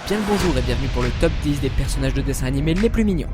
Bien le bonjour et bienvenue pour le top 10 des personnages de dessins animés les plus mignons.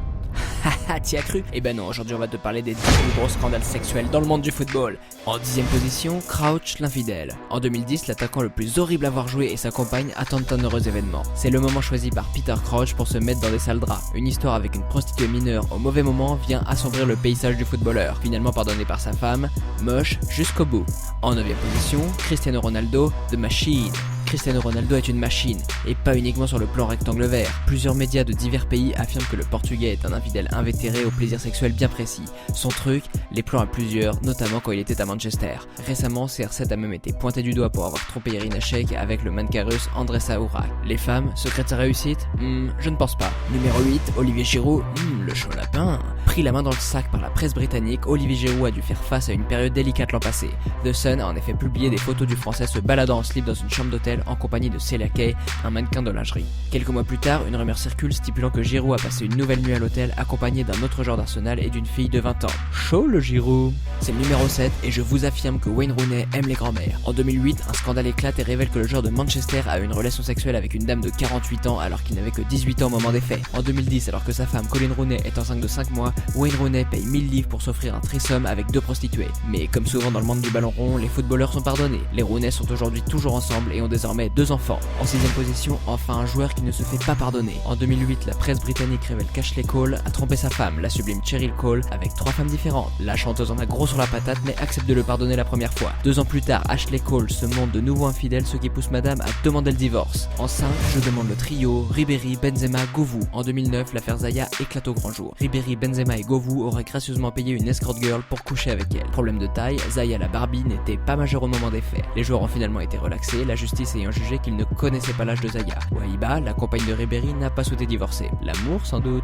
Haha, t'y as cru? Eh ben non, aujourd'hui on va te parler des 10 plus gros scandales sexuels dans le monde du football. En 10ème position, Crouch l'infidèle. En 2010, l'attaquant le plus horrible à avoir joué et sa compagne attendent un heureux événement. C'est le moment choisi par Peter Crouch pour se mettre dans des sales draps. Une histoire avec une prostituée mineure au mauvais moment vient assombrir le paysage du footballeur, finalement pardonné par sa femme, moche jusqu'au bout. En 9ème position, Cristiano Ronaldo, The Machine. Cristiano Ronaldo est une machine, et pas uniquement sur le plan rectangle vert. Plusieurs médias de divers pays affirment que le Portugais est un infidèle invétéré au plaisir sexuel bien précis. Son truc, les plans à plusieurs, notamment quand il était à Manchester. Récemment, CR7 a même été pointé du doigt pour avoir trompé Irina Shayk avec le mannequin russe André Saoura. Les femmes, secret de sa réussite? Je ne pense pas. Numéro 8, Olivier Giroud, le chaud lapin. Pris la main dans le sac par la presse britannique, Olivier Giroud a dû faire face à une période délicate l'an passé. The Sun a en effet publié des photos du Français se baladant en slip dans une chambre d'hôtel en compagnie de Celia Kay, un mannequin de lingerie. Quelques mois plus tard, une rumeur circule stipulant que Giroud a passé une nouvelle nuit à l'hôtel accompagné d'un autre joueur d'Arsenal et d'une fille de 20 ans. Chaud le Giroud. C'est le numéro 7 et je vous affirme que Wayne Rooney aime les grands-mères. En 2008, un scandale éclate et révèle que le joueur de Manchester a eu une relation sexuelle avec une dame de 48 ans alors qu'il n'avait que 18 ans au moment des faits. En 2010, alors que sa femme Colin Rooney est enceinte de 5 mois, Wayne Rooney paye 1000 livres pour s'offrir un threesome avec 2 prostituées. Mais comme souvent dans le monde du ballon rond, les footballeurs sont pardonnés. Les Rooney sont aujourd'hui toujours ensemble et ont désormais 2 enfants. En 6ème position, enfin un joueur qui ne se fait pas pardonner. En 2008, la presse britannique révèle qu'Ashley Cole a trompé sa femme, la sublime Cheryl Cole, avec 3 femmes différentes. La chanteuse en a gros sur la patate mais accepte de le pardonner la première fois. 2 ans plus tard, Ashley Cole se montre de nouveau infidèle, ce qui pousse madame à demander le divorce. En 5, je demande le trio Ribéry, Benzema, Govou. En 2009, l'affaire Zaya éclate au grand jour. Ribéry, Benzema et Govou auraient gracieusement payé une escort girl pour coucher avec elle. Problème de taille, Zaya la Barbie n'était pas majeure au moment des faits. Les joueurs ont finalement été relaxés, la justice ayant jugé qu'ils ne connaissaient pas l'âge de Zaya. Wahiba, la compagne de Ribéry, n'a pas souhaité divorcer. L'amour sans doute.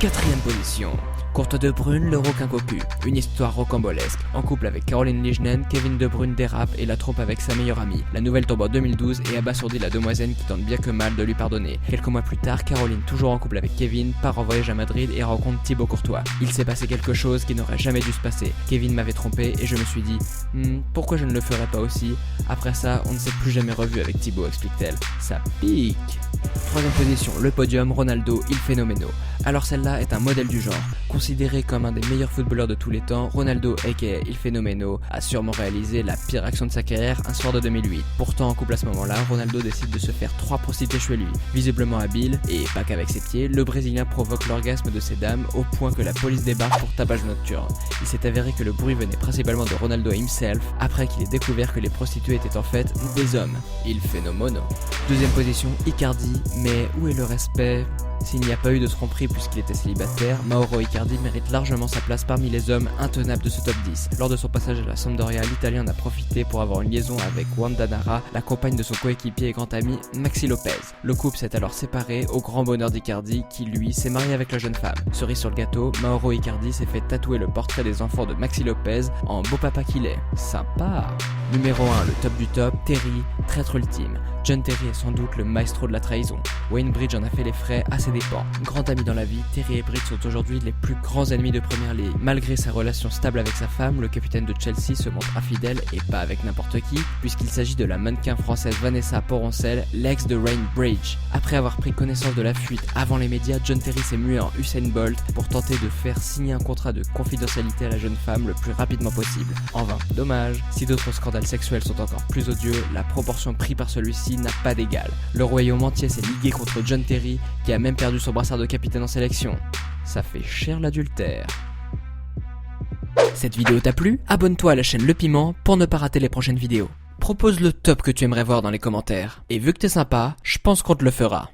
4ème position. Courte de Bruyne, le requin cocu. Une histoire rocambolesque. En couple avec Caroline Lignen, Kevin De Bruyne dérape et la trompe avec sa meilleure amie. La nouvelle tombe en 2012 et abasourdit la demoiselle qui tente bien que mal de lui pardonner. Quelques mois plus tard, Caroline, toujours en couple avec Kevin, part en voyage à Madrid et rencontre Thibaut Courtois. Il s'est passé quelque chose qui n'aurait jamais dû se passer. Kevin m'avait trompé et je me suis dit pourquoi je ne le ferais pas aussi? Après ça, on ne s'est plus jamais revu avec Thibaut, explique-t-elle. Ça pique. 3ème position, le podium, Ronaldo, il phénoméno. Alors celle-là est un modèle du genre. Considéré comme un des meilleurs footballeurs de tous les temps, Ronaldo, aka il phénoméno, a sûrement réalisé la pire action de sa carrière un soir de 2008. Pourtant en couple à ce moment-là, Ronaldo décide de se faire 3 prostituées chez lui. Visiblement habile, et pas qu'avec ses pieds, le Brésilien provoque l'orgasme de ces dames au point que la police débarque pour tapage nocturne. Il s'est avéré que le bruit venait principalement de Ronaldo himself, après qu'il ait découvert que les prostituées étaient en fait des hommes. Il phénoméno. 2ème position, Icardi, mais où est le respect? S'il n'y a pas eu de tromperie puisqu'il était célibataire, Mauro Icardi mérite largement sa place parmi les hommes intenables de ce top 10. Lors de son passage à la Sampdoria, l'Italien en a profité pour avoir une liaison avec Wanda Nara, la compagne de son coéquipier et grand ami Maxi Lopez. Le couple s'est alors séparé au grand bonheur d'Icardi qui, lui, s'est marié avec la jeune femme. Cerise sur le gâteau, Mauro Icardi s'est fait tatouer le portrait des enfants de Maxi Lopez en beau papa qu'il est. Sympa. Numéro 1, le top du top, Terry, traître ultime. John Terry est sans doute le maestro de la trahison. Wayne Bridge en a fait les frais à ses dépens. Grand ami dans la vie, Terry et Bridge sont aujourd'hui les plus grands ennemis de Premier League. Malgré sa relation stable avec sa femme, le capitaine de Chelsea se montre infidèle et pas avec n'importe qui, puisqu'il s'agit de la mannequin française Vanessa Poroncel, l'ex de Wayne Bridge. Après avoir pris connaissance de la fuite avant les médias, John Terry s'est mué en Usain Bolt pour tenter de faire signer un contrat de confidentialité à la jeune femme le plus rapidement possible. En vain, dommage. Si d'autres scandales sexuels sont encore plus odieux, la proportion prise par celui-ci n'a pas d'égal. Le royaume entier s'est ligué contre John Terry, qui a même perdu son brassard de capitaine en sélection. Ça fait cher l'adultère. Cette vidéo t'a plu? Abonne-toi à la chaîne Le Piment pour ne pas rater les prochaines vidéos. Propose le top que tu aimerais voir dans les commentaires. Et vu que t'es sympa, je pense qu'on te le fera.